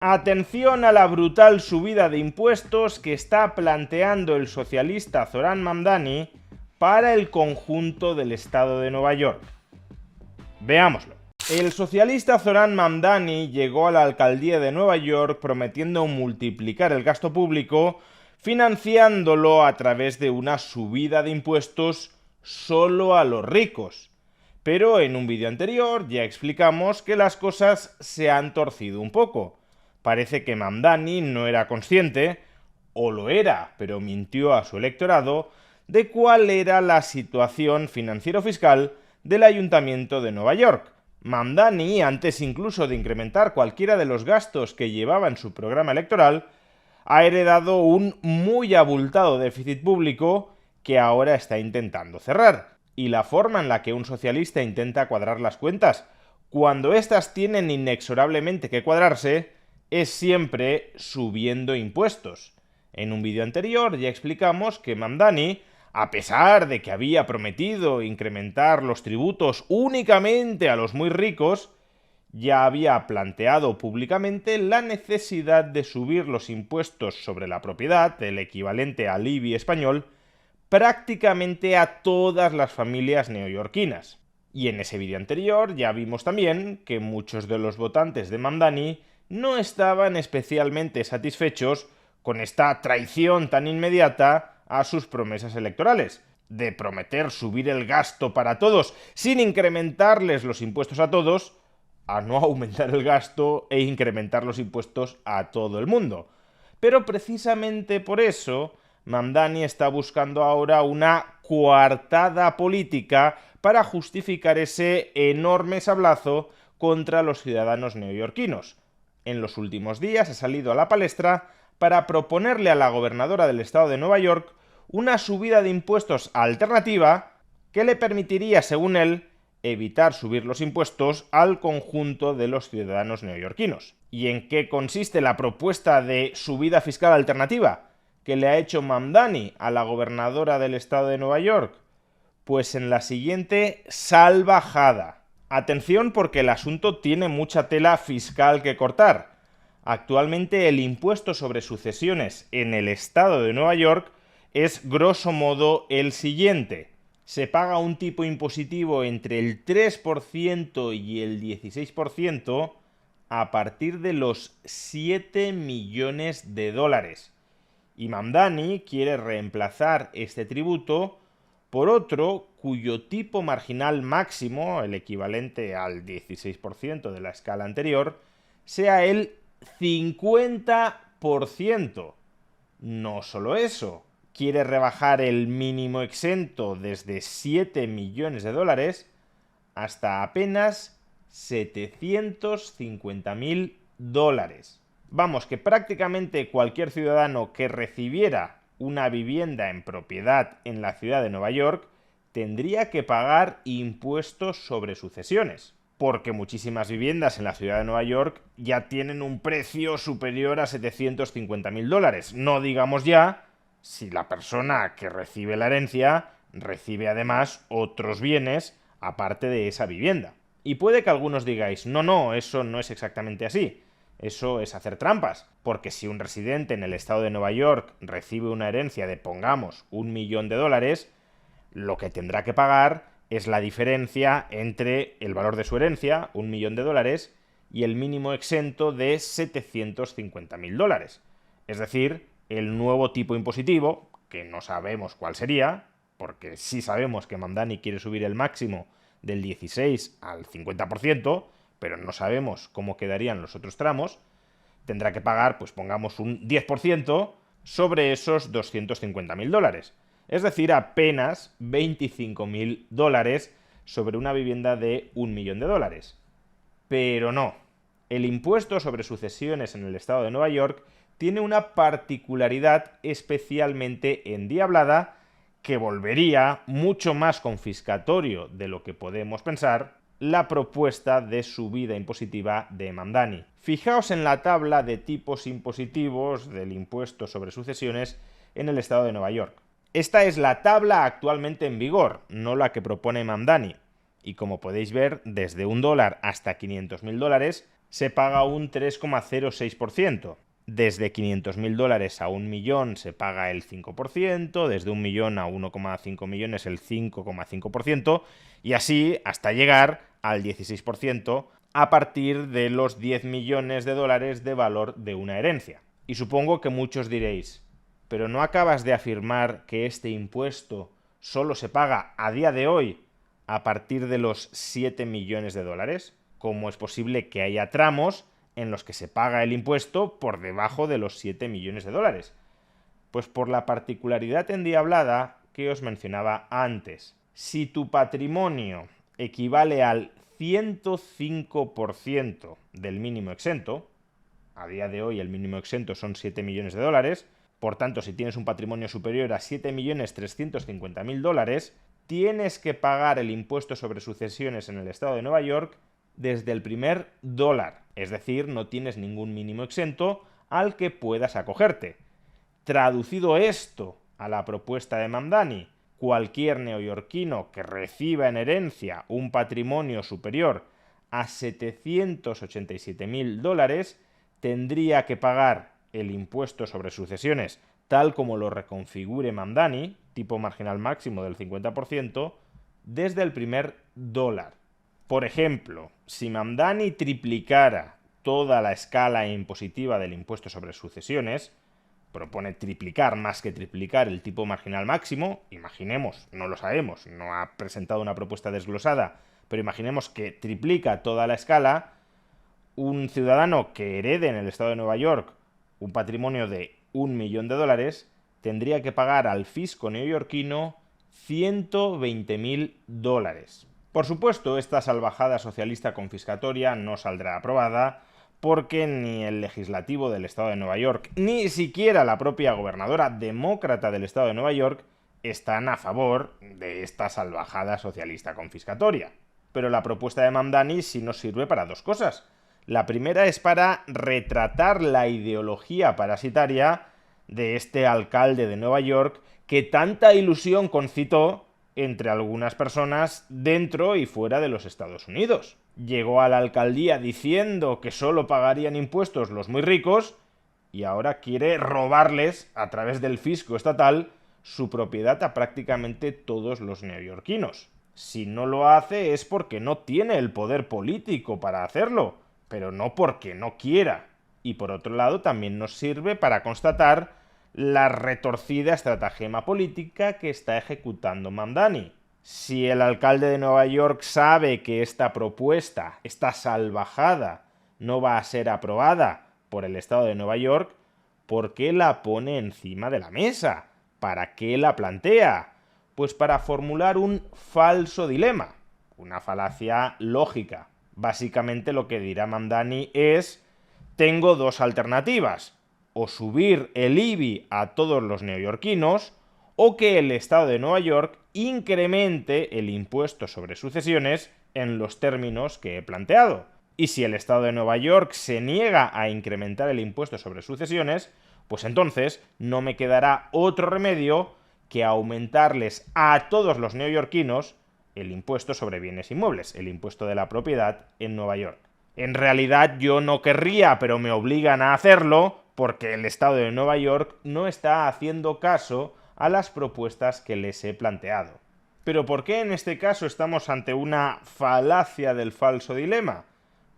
Atención a la brutal subida de impuestos que está planteando el socialista Zoran Mamdani para el conjunto del estado de Nueva York. Veámoslo. El socialista Zoran Mamdani llegó a la alcaldía de Nueva York prometiendo multiplicar el gasto público, financiándolo a través de una subida de impuestos solo a los ricos. Pero en un vídeo anterior ya explicamos que las cosas se han torcido un poco. Parece que Mamdani no era consciente, o lo era, pero mintió a su electorado, de cuál era la situación financiero-fiscal del Ayuntamiento de Nueva York. Mamdani, antes incluso de incrementar cualquiera de los gastos que llevaba en su programa electoral, ha heredado un muy abultado déficit público que ahora está intentando cerrar. Y la forma en la que un socialista intenta cuadrar las cuentas, cuando éstas tienen inexorablemente que cuadrarse, es siempre subiendo impuestos. En un vídeo anterior ya explicamos que Mamdani, a pesar de que había prometido incrementar los tributos únicamente a los muy ricos, ya había planteado públicamente la necesidad de subir los impuestos sobre la propiedad, el equivalente al IBI español, prácticamente a todas las familias neoyorquinas. Y en ese vídeo anterior ya vimos también que muchos de los votantes de Mamdani no estaban especialmente satisfechos con esta traición tan inmediata a sus promesas electorales, de prometer subir el gasto para todos sin incrementarles los impuestos a todos, a no aumentar el gasto e incrementar los impuestos a todo el mundo. Pero precisamente por eso, Mamdani está buscando ahora una coartada política para justificar ese enorme sablazo contra los ciudadanos neoyorquinos. En los últimos días ha salido a la palestra para proponerle a la gobernadora del estado de Nueva York una subida de impuestos alternativa que le permitiría, según él, evitar subir los impuestos al conjunto de los ciudadanos neoyorquinos. ¿Y en qué consiste la propuesta de subida fiscal alternativa que le ha hecho Mamdani a la gobernadora del estado de Nueva York? Pues en la siguiente salvajada. Atención, porque el asunto tiene mucha tela fiscal que cortar. Actualmente el impuesto sobre sucesiones en el estado de Nueva York es grosso modo el siguiente. Se paga un tipo impositivo entre el 3% y el 16% a partir de los 7 millones de dólares. Y Mamdani quiere reemplazar este tributo por otro cuyo tipo marginal máximo, el equivalente al 16% de la escala anterior, sea el 50%. No solo eso, quiere rebajar el mínimo exento desde 7 millones de dólares hasta apenas 750.000 dólares. Vamos, que prácticamente cualquier ciudadano que recibiera una vivienda en propiedad en la ciudad de Nueva York tendría que pagar impuestos sobre sucesiones, porque muchísimas viviendas en la ciudad de Nueva York ya tienen un precio superior a 750.000 dólares. No digamos ya si la persona que recibe la herencia recibe además otros bienes aparte de esa vivienda. Y puede que algunos digáis, no, eso no es exactamente así. Eso es hacer trampas, porque si un residente en el estado de Nueva York recibe una herencia de, pongamos, $1.000.000, lo que tendrá que pagar es la diferencia entre el valor de su herencia, $1.000.000, y el mínimo exento de 750.000 dólares. Es decir, el nuevo tipo impositivo, que no sabemos cuál sería, porque sí sabemos que Mamdani quiere subir el máximo del 16 al 50%, pero no sabemos cómo quedarían los otros tramos, tendrá que pagar, pues pongamos un 10% sobre esos 250.000 dólares. Es decir, apenas 25.000 dólares sobre una vivienda de $1.000.000. Pero no. El impuesto sobre sucesiones en el estado de Nueva York tiene una particularidad especialmente endiablada que volvería mucho más confiscatorio de lo que podemos pensar la propuesta de subida impositiva de Mamdani. Fijaos en la tabla de tipos impositivos del impuesto sobre sucesiones en el estado de Nueva York. Esta es la tabla actualmente en vigor, no la que propone Mamdani. Y como podéis ver, desde $1 hasta 500.000 dólares se paga un 3,06%. Desde 500.000 dólares a 1 millón se paga el 5%, desde 1 millón a 1,5 millones el 5,5%, y así hasta llegar al 16% a partir de los 10 millones de dólares de valor de una herencia. Y supongo que muchos diréis, ¿pero no acabas de afirmar que este impuesto solo se paga a día de hoy a partir de los 7 millones de dólares? ¿Cómo es posible que haya tramos en los que se paga el impuesto por debajo de los 7 millones de dólares? Pues por la particularidad endiablada que os mencionaba antes. Si tu patrimonio equivale al 105% del mínimo exento, a día de hoy el mínimo exento son 7 millones de dólares, por tanto, si tienes un patrimonio superior a 7.350.000 dólares, tienes que pagar el impuesto sobre sucesiones en el estado de Nueva York desde el primer dólar. Es decir, no tienes ningún mínimo exento al que puedas acogerte. Traducido esto a la propuesta de Mamdani, cualquier neoyorquino que reciba en herencia un patrimonio superior a 787.000 dólares tendría que pagar el impuesto sobre sucesiones tal como lo reconfigure Mamdani, tipo marginal máximo del 50%, desde el primer dólar. Por ejemplo, si Mamdani triplicara toda la escala impositiva del impuesto sobre sucesiones, propone triplicar más que triplicar el tipo marginal máximo, imaginemos, no lo sabemos, no ha presentado una propuesta desglosada, pero imaginemos que triplica toda la escala, un ciudadano que herede en el estado de Nueva York un patrimonio de 1 millón de dólares tendría que pagar al fisco neoyorquino 120.000 dólares. Por supuesto, esta salvajada socialista confiscatoria no saldrá aprobada porque ni el legislativo del estado de Nueva York, ni siquiera la propia gobernadora demócrata del estado de Nueva York están a favor de esta salvajada socialista confiscatoria. Pero la propuesta de Mamdani sí nos sirve para dos cosas. La primera es para retratar la ideología parasitaria de este alcalde de Nueva York que tanta ilusión concitó entre algunas personas dentro y fuera de los Estados Unidos. Llegó a la alcaldía diciendo que solo pagarían impuestos los muy ricos y ahora quiere robarles, a través del fisco estatal, su propiedad a prácticamente todos los neoyorquinos. Si no lo hace es porque no tiene el poder político para hacerlo, pero no porque no quiera. Y por otro lado también nos sirve para constatar la retorcida estratagema política que está ejecutando Mamdani. Si el alcalde de Nueva York sabe que esta propuesta, esta salvajada, no va a ser aprobada por el estado de Nueva York, ¿por qué la pone encima de la mesa? ¿Para qué la plantea? Pues para formular un falso dilema, una falacia lógica. Básicamente lo que dirá Mamdani es: tengo dos alternativas, o subir el IBI a todos los neoyorquinos, o que el estado de Nueva York incremente el impuesto sobre sucesiones en los términos que he planteado. Y si el estado de Nueva York se niega a incrementar el impuesto sobre sucesiones, pues entonces no me quedará otro remedio que aumentarles a todos los neoyorquinos el impuesto sobre bienes inmuebles, el impuesto de la propiedad en Nueva York. En realidad yo no querría, pero me obligan a hacerlo porque el estado de Nueva York no está haciendo caso a las propuestas que les he planteado. ¿Pero por qué en este caso estamos ante una falacia del falso dilema?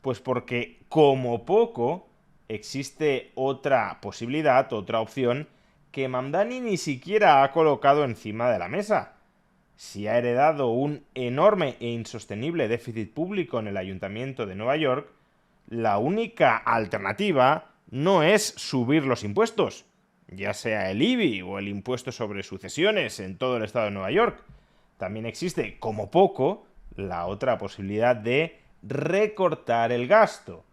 Pues porque, como poco, existe otra posibilidad, otra opción, que Mamdani ni siquiera ha colocado encima de la mesa. Si ha heredado un enorme e insostenible déficit público en el Ayuntamiento de Nueva York, la única alternativa no es subir los impuestos, ya sea el IBI o el impuesto sobre sucesiones en todo el estado de Nueva York. También existe, como poco, la otra posibilidad de recortar el gasto.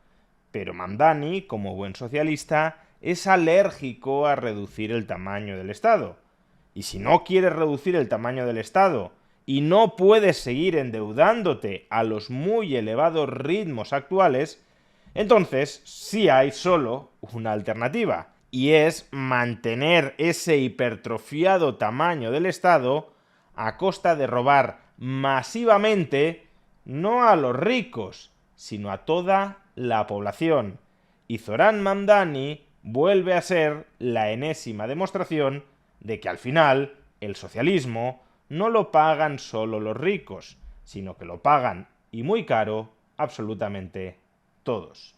Pero Mamdani, como buen socialista, es alérgico a reducir el tamaño del Estado. Y si no quieres reducir el tamaño del Estado y no puedes seguir endeudándote a los muy elevados ritmos actuales, entonces sí hay solo una alternativa, y es mantener ese hipertrofiado tamaño del Estado a costa de robar masivamente no a los ricos, sino a toda la población. Y Zoran Mamdani vuelve a ser la enésima demostración de que al final el socialismo no lo pagan solo los ricos, sino que lo pagan, y muy caro, absolutamente todos.